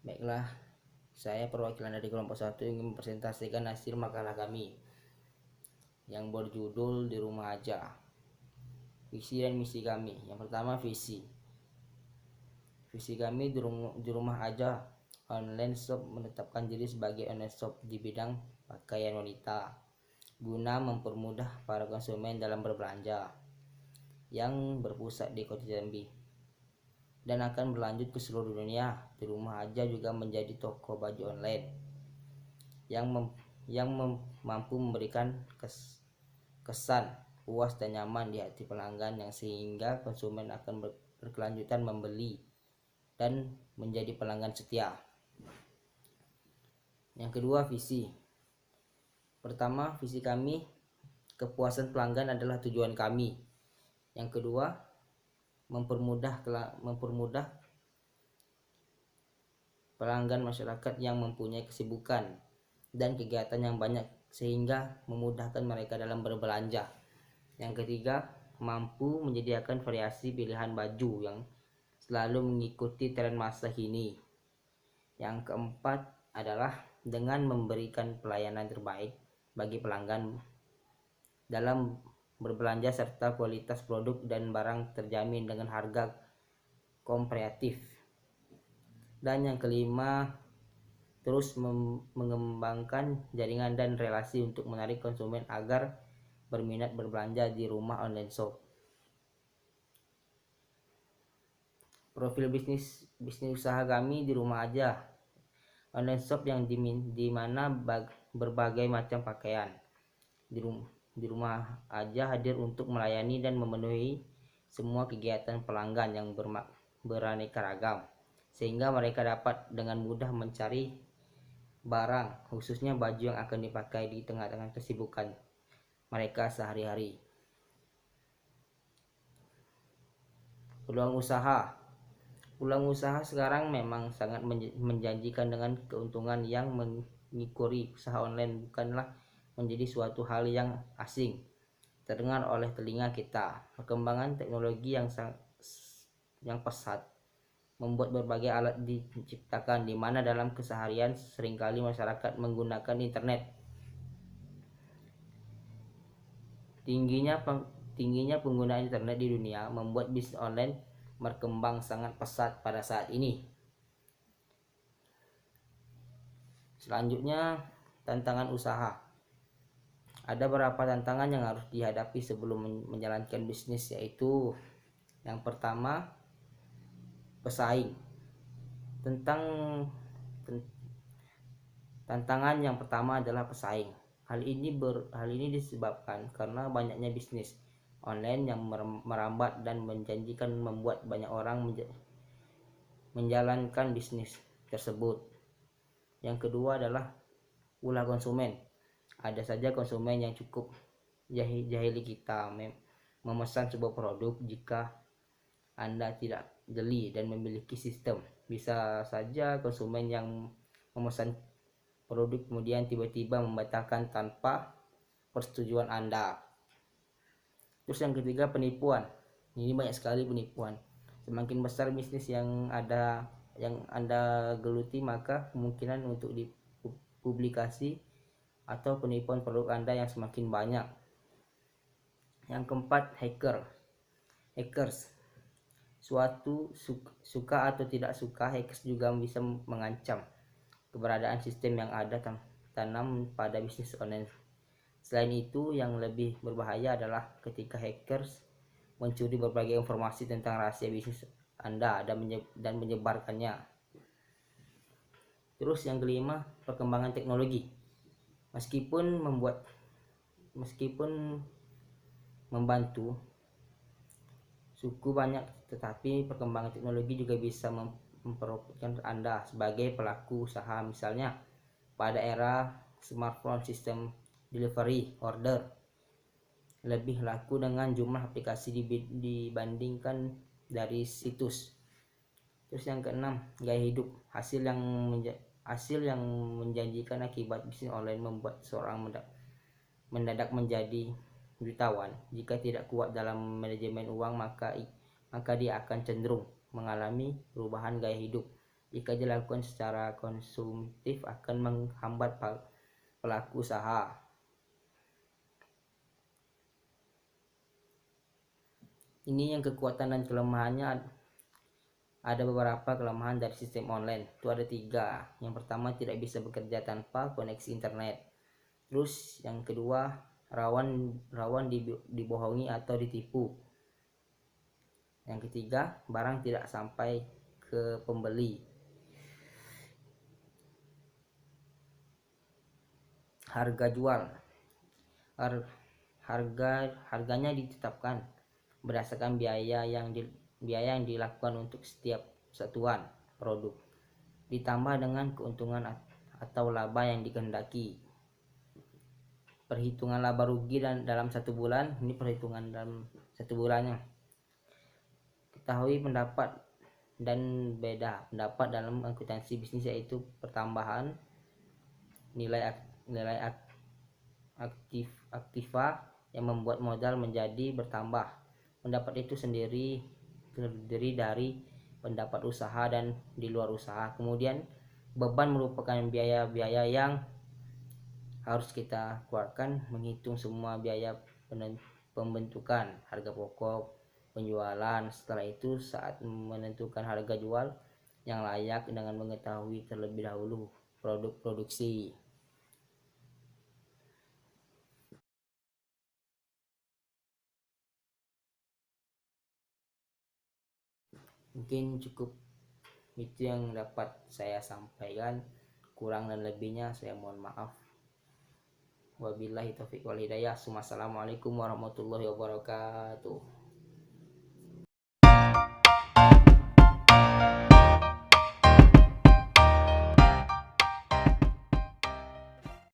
Baiklah, saya perwakilan dari kelompok 1 ingin mempresentasikan hasil makalah kami yang berjudul Di Rumah Aja. Visi dan misi kami. Yang pertama, visi. Visi kami di rumah aja online shop menetapkan diri sebagai online shop di bidang pakaian wanita guna mempermudah para konsumen dalam berbelanja yang berpusat di Kota Jambi dan akan berlanjut ke seluruh dunia. Di Rumah Aja juga menjadi toko baju online yang mampu memberikan kesan puas dan nyaman di hati pelanggan, yang sehingga konsumen akan berkelanjutan membeli dan menjadi pelanggan setia. Yang kedua, visi. Pertama, visi kami, kepuasan pelanggan adalah tujuan kami. Yang kedua, mempermudah pelanggan masyarakat yang mempunyai kesibukan dan kegiatan yang banyak sehingga memudahkan mereka dalam berbelanja. Yang ketiga, mampu menyediakan variasi pilihan baju yang selalu mengikuti tren masa kini. Yang keempat adalah dengan memberikan pelayanan terbaik bagi pelanggan dalam berbelanja serta kualitas produk dan barang terjamin dengan harga kompetitif. Dan yang kelima, terus mengembangkan jaringan dan relasi untuk menarik konsumen agar berminat berbelanja di rumah online shop. Profil bisnis usaha kami di rumah aja online shop yang di mana berbagai macam pakaian di rumah aja hadir untuk melayani dan memenuhi semua kegiatan pelanggan yang beraneka ragam, sehingga mereka dapat dengan mudah mencari barang, khususnya baju yang akan dipakai di tengah-tengah kesibukan mereka sehari-hari. Peluang usaha sekarang memang sangat menjanjikan dengan keuntungan yang mengikuti usaha online bukanlah menjadi suatu hal yang asing terdengar oleh telinga kita. Perkembangan teknologi yang pesat membuat berbagai alat diciptakan, di mana dalam keseharian seringkali masyarakat menggunakan internet. Tingginya penggunaan internet di dunia membuat bisnis online berkembang sangat pesat pada saat ini. Selanjutnya, tantangan usaha. Ada beberapa tantangan yang harus dihadapi sebelum menjalankan bisnis, yaitu yang pertama, pesaing. Tantangan yang pertama adalah pesaing. Hal ini disebabkan karena banyaknya bisnis online yang merambat dan menjanjikan membuat banyak orang menjalankan bisnis tersebut. Yang kedua adalah ulah konsumen. Ada saja konsumen yang cukup jahili kita memesan sebuah produk jika Anda tidak jeli dan memiliki sistem. Bisa saja konsumen yang memesan produk kemudian tiba-tiba membatalkan tanpa persetujuan Anda. Terus yang ketiga, penipuan. Ini banyak sekali penipuan. Semakin besar bisnis yang Anda geluti, maka kemungkinan untuk dipublikasi atau penipuan produk Anda yang semakin banyak. Yang keempat, hackers. Suatu suka atau tidak suka, hackers juga bisa mengancam keberadaan sistem yang ada tanam pada bisnis online. Selain itu, yang lebih berbahaya adalah ketika hackers mencuri berbagai informasi tentang rahasia bisnis Anda dan menyebarkannya. Terus yang kelima, perkembangan teknologi. Meskipun membantu suku banyak, tetapi perkembangan teknologi juga bisa memperobatkan Anda sebagai pelaku usaha. Misalnya pada era smartphone, sistem delivery order lebih laku dengan jumlah aplikasi dibandingkan dari situs. Terus yang keenam, gaya hidup. Hasil yang menjanjikan akibat bisnis online membuat seorang mendadak menjadi jutawan. Jika tidak kuat dalam manajemen uang, maka dia akan cenderung mengalami perubahan gaya hidup Jika dilakukan secara konsumtif akan menghambat pelaku usaha. Ini yang kekuatan dan kelemahannya. Ada beberapa kelemahan dari sistem online. Itu ada 3. Yang pertama, tidak bisa bekerja tanpa koneksi internet. Terus yang kedua, rawan dibohongi atau ditipu. Yang ketiga, barang tidak sampai ke pembeli. Harga jual. Harganya ditetapkan berdasarkan biaya yang dilakukan untuk setiap satuan produk, ditambah dengan keuntungan atau laba yang dikehendaki. Perhitungan laba rugi dalam 1 bulan, ini perhitungan dalam 1 bulannya. Ketahui pendapat dan beda pendapat dalam akuntansi bisnis, yaitu pertambahan nilai aktiva yang membuat modal menjadi bertambah. Pendapat itu sendiri terdiri dari pendapat usaha dan di luar usaha. Kemudian beban merupakan biaya-biaya yang harus kita keluarkan, menghitung semua biaya pembentukan harga pokok, penjualan. Setelah itu saat menentukan harga jual yang layak dengan mengetahui terlebih dahulu produk produksi. Mungkin cukup itu yang dapat saya sampaikan. Kurang dan lebihnya saya mohon maaf. Wabillahi taufiq wal hidayah. Wassalamualaikum warahmatullahi wabarakatuh.